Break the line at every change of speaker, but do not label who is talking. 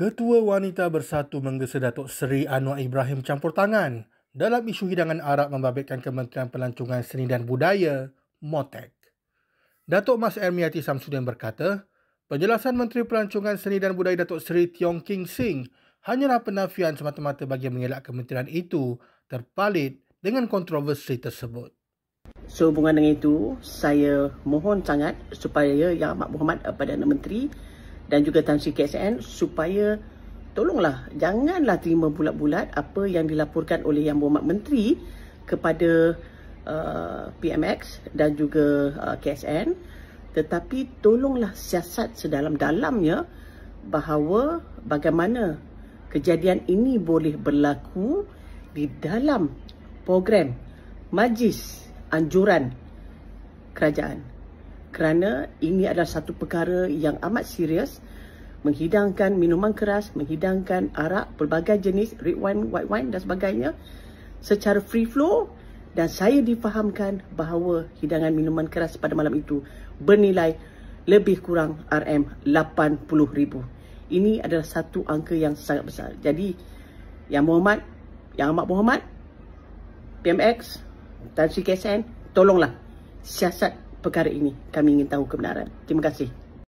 Ketua Wanita Bersatu menggesa Datuk Seri Anwar Ibrahim campur tangan dalam isu hidangan arak membabitkan Kementerian Pelancongan Seni dan Budaya, MOTEK. Datuk Mas Ermiati Samsudin berkata, penjelasan Menteri Pelancongan Seni dan Budaya Datuk Seri Tiong King Sing hanyalah penafian semata-mata bagi mengelak kementerian itu terpalit dengan kontroversi tersebut.
Sehubungan dengan itu, saya mohon sangat supaya Yang Amat Berhormat Perdana Menteri dan juga Tan Sri KSN supaya tolonglah janganlah terima bulat-bulat apa yang dilaporkan oleh Yang Berhormat Menteri kepada PMX dan juga KSN, tetapi tolonglah siasat sedalam-dalamnya bahawa bagaimana kejadian ini boleh berlaku di dalam program Majlis Anjuran Kerajaan, kerana ini adalah satu perkara yang amat serius, menghidangkan minuman keras, menghidangkan arak, pelbagai jenis, red wine, white wine dan sebagainya secara free flow, dan saya difahamkan bahawa hidangan minuman keras pada malam itu bernilai lebih kurang RM80,000. Ini adalah satu angka yang sangat besar. Jadi Yang Amat Berhormat PMX, Tan Sri KSN, tolonglah siasat perkara ini. Kami ingin tahu kebenaran. Terima kasih.